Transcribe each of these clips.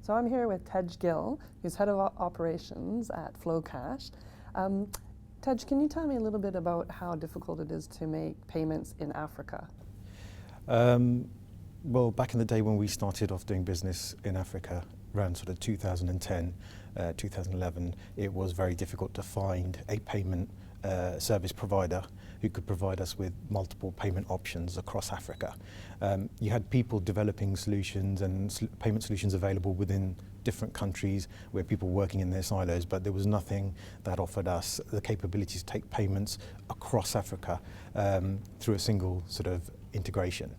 So I'm here with Tej Gill, who's head of operations at FloCash. Tej, can you tell me a little bit about how difficult it is to make payments in Africa? Well, back in the day when we started off doing business in Africa, around sort of 2010, 2011, it was very difficult to find a payment service provider who could provide us with multiple payment options across Africa. You had people developing solutions and payment solutions available within different countries where people were working in their silos, but there was nothing that offered us the capability to take payments across Africa through a single sort of integration.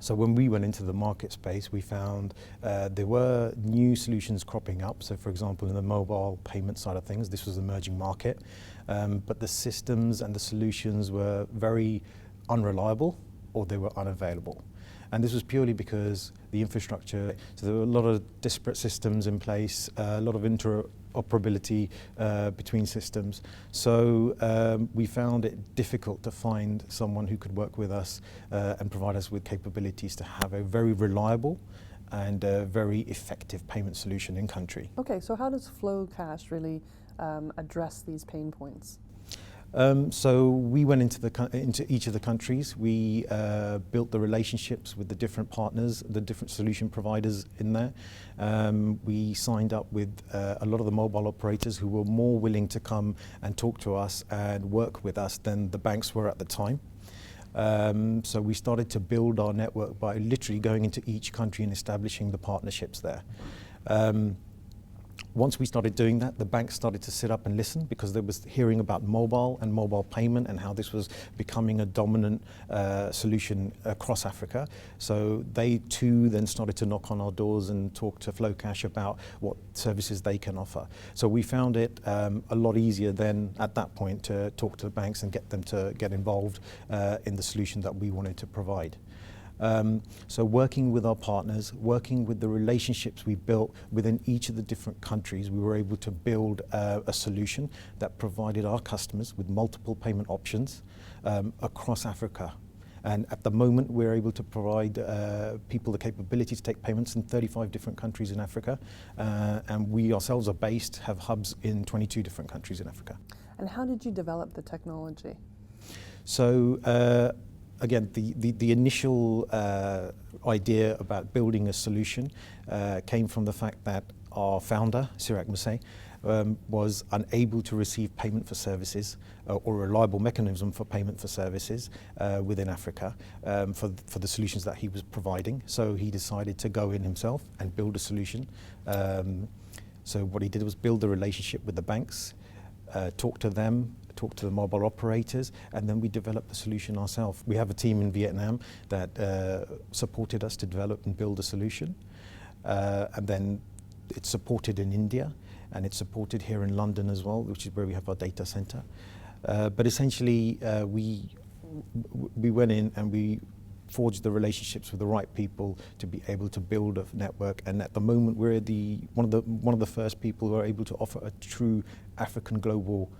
So when we went into the market space, we found there were new solutions cropping up. So for example, in the mobile payment side of things, this was an emerging market, but the systems and the solutions were very unreliable or they were unavailable. And this was purely because the infrastructure, so there were a lot of disparate systems in place, a lot of interoperability between systems. So we found it difficult to find someone who could work with us and provide us with capabilities to have a very reliable and very effective payment solution in country. Okay, so how does FloCash really address these pain points? So we went into each of the countries. We built the relationships with the different partners, the different solution providers in there. We signed up with a lot of the mobile operators who were more willing to come and talk to us and work with us than the banks were at the time. So we started to build our network by literally going into each country and establishing the partnerships there. Once we started doing that, the banks started to sit up and listen because they was hearing about mobile and mobile payment and how this was becoming a dominant solution across Africa. So they too then started to knock on our doors and talk to FloCash about what services they can offer. So we found it a lot easier then at that point to talk to the banks and get them to get involved in the solution that we wanted to provide. So working with our partners, working with the relationships we built within each of the different countries, we were able to build a solution that provided our customers with multiple payment options across Africa. And at the moment, we're able to provide people the capability to take payments in 35 different countries in Africa. And we ourselves are based, have hubs in 22 different countries in Africa. And how did you develop the technology? So, again, the initial idea about building a solution came from the fact that our founder, Sirak Musay, was unable to receive payment for services or a reliable mechanism for payment for services within Africa for the solutions that he was providing. So he decided to go in himself and build a solution. So what he did was build the relationship with the banks, talk to them, talk to the mobile operators, and then we developed the solution ourselves. We have a team in Vietnam that supported us to develop and build a solution. And then it's supported in India, and it's supported here in London as well, which is where we have our data center. But essentially, we went in and we forged the relationships with the right people to be able to build a network. And at the moment, we're one of the first people who are able to offer a true African global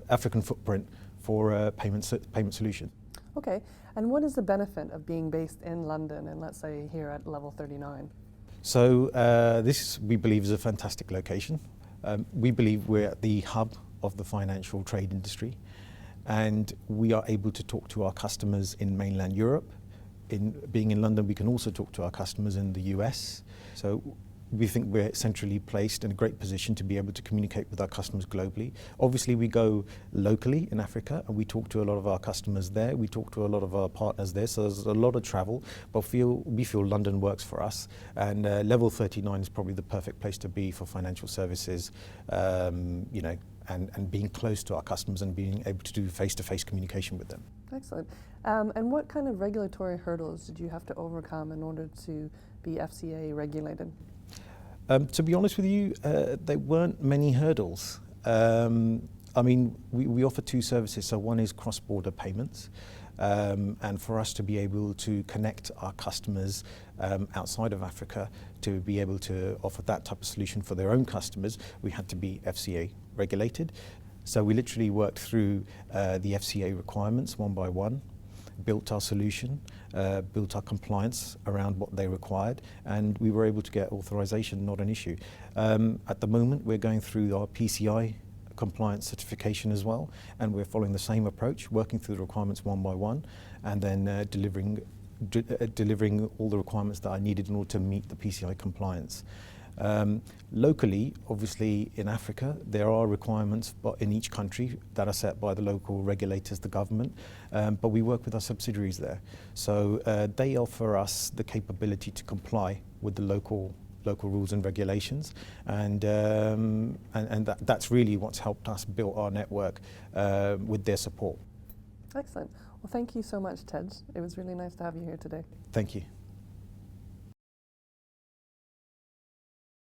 African footprint for a payment solution. Okay, and what is the benefit of being based in London and let's say here at level 39? So this, we believe, is a fantastic location. We believe we're at the hub of the financial trade industry, and we are able to talk to our customers in mainland Europe. Being in London, we can also talk to our customers in the US. So we think we're centrally placed in a great position to be able to communicate with our customers globally. Obviously, we go locally in Africa and we talk to a lot of our customers there. We talk to a lot of our partners there. So there's a lot of travel, but we feel London works for us. And level 39 is probably the perfect place to be for financial services, you know, and being close to our customers and being able to do face-to-face communication with them. Excellent. And what kind of regulatory hurdles did you have to overcome in order to be FCA regulated? To be honest with you, there weren't many hurdles. I mean, we offer two services. So one is cross-border payments. And for us to be able to connect our customers outside of Africa to be able to offer that type of solution for their own customers, we had to be FCA regulated. So we literally worked through the FCA requirements one by one. built our solution, built our compliance around what they required, and we were able to get authorization, not an issue. At the moment, we're going through our PCI compliance certification as well, and we're following the same approach, working through the requirements one by one, and then delivering all the requirements that are needed in order to meet the PCI compliance. Locally, obviously in Africa, there are requirements in each country that are set by the local regulators, the government, but we work with our subsidiaries there. So they offer us the capability to comply with the local rules and regulations, and that's really what's helped us build our network with their support. Excellent. Well, thank you so much, Tej. It was really nice to have you here today. Thank you.